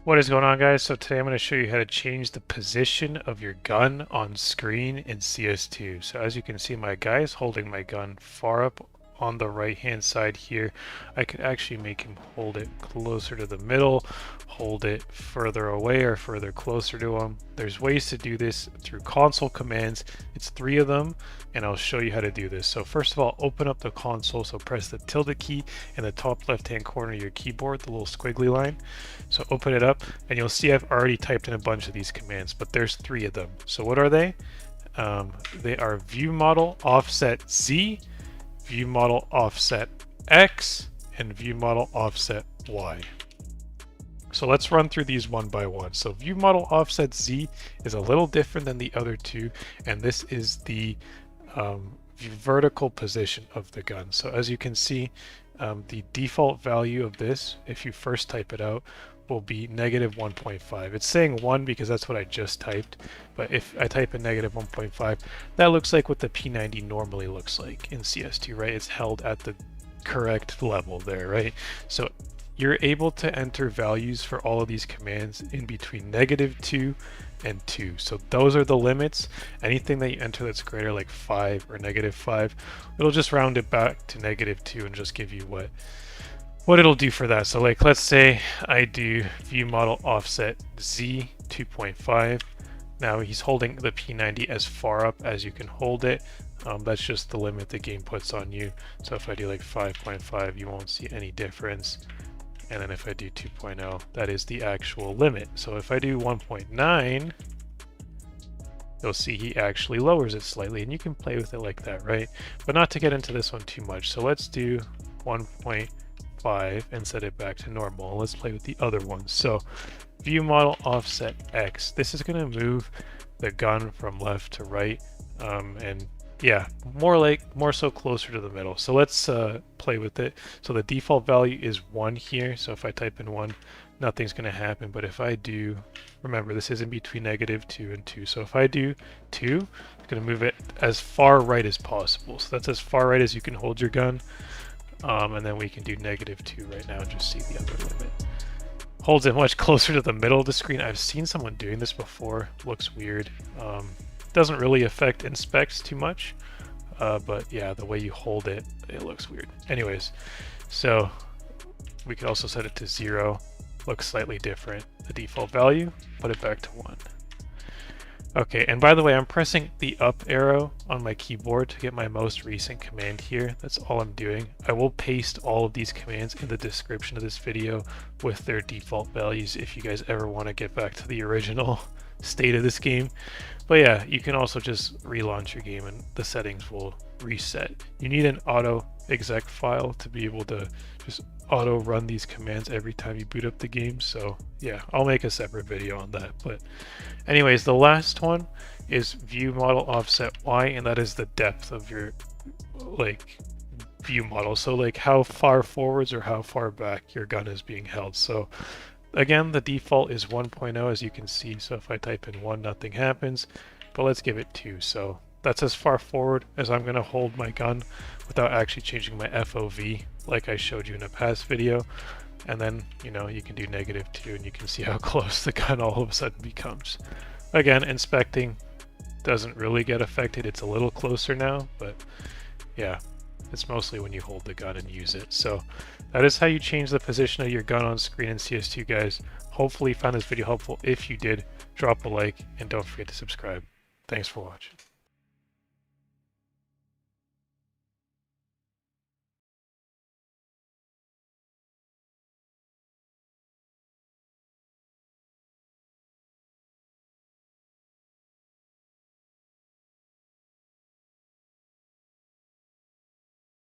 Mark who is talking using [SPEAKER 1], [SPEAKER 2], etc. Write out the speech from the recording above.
[SPEAKER 1] What is going on, guys? So today I'm going to show you how to change the position of your gun on screen in CS2. So as you can see, my guy is holding my gun far up on the right hand side here. I could actually make him hold it closer to the middle, hold it further away or further closer to him. There's ways to do this through console commands. It's 3 of them, and I'll show you how to do this. So first of all, open up the console. So press the tilde key in the top left hand corner of your keyboard, the little squiggly line. So open it up and you'll see I've already typed in a bunch of these commands, but there's 3 of them. So what are they? They are view model offset Z, view model offset X, and view model offset Y. So let's run through these one by one. So view model offset Z is a little different than the other 2, and this is the vertical position of the gun. So as you can see, the default value of this, if you first type it out, will be negative 1.5. It's saying 1 because that's what I just typed, but if I type in negative 1.5, that looks like what the P90 normally looks like in CS2, right? It's held at the correct level there, right? So you're able to enter values for all of these commands in between -2 and 2. So those are the limits. Anything that you enter that's greater, like 5 or -5, it'll just round it back to -2 and just give you what it'll do for that. So like, let's say I do view model offset Z 2.5. Now he's holding the P90 as far up as you can hold it. That's just the limit the game puts on you. So if I do like 5.5, you won't see any difference. And then if I do 2.0, that is the actual limit. So if I do 1.9, you'll see he actually lowers it slightly, and you can play with it like that, right? But not to get into this one too much. So let's do 1.5 and set it back to normal. Let's play with the other ones. So view model offset X. This is going to move the gun from left to right, and yeah, more so closer to the middle. So let's play with it. So the default value is 1 here. So if I type in 1, nothing's going to happen. But if I do, remember this is in between -2 and 2. So if I do 2, it's going to move it as far right as possible. So that's as far right as you can hold your gun. And then we can do -2 right now and just see the other limit. Holds it much closer to the middle of the screen. I've seen someone doing this before. Looks weird. Doesn't really affect inspects too much. But yeah, the way you hold it, it looks weird. Anyways, so we could also set it to 0. Looks slightly different. The default value, put it back to 1. Okay, and by the way, I'm pressing the up arrow on my keyboard to get my most recent command here. That's all I'm doing. I will paste all of these commands in the description of this video with their default values if you guys ever want to get back to the original state of this game. But yeah, you can also just relaunch your game and the settings will reset. You need an auto exec file to be able to just auto run these commands every time you boot up the game. So yeah, I'll make a separate video on that. But anyways, the last one is view model offset Y, and that is the depth of your like view model. So like how far forwards or how far back your gun is being held. So again, the default is 1.0 as you can see. So if I type in 1, nothing happens, but let's give it 2. So that's as far forward as I'm going to hold my gun without actually changing my FOV like I showed you in a past video. And then, you know, you can do -2 and you can see how close the gun all of a sudden becomes. Again, inspecting doesn't really get affected. It's a little closer now, but yeah, it's mostly when you hold the gun and use it. So that is how you change the position of your gun on screen in CS2, guys. Hopefully you found this video helpful. If you did, drop a like and don't forget to subscribe. Thanks for watching.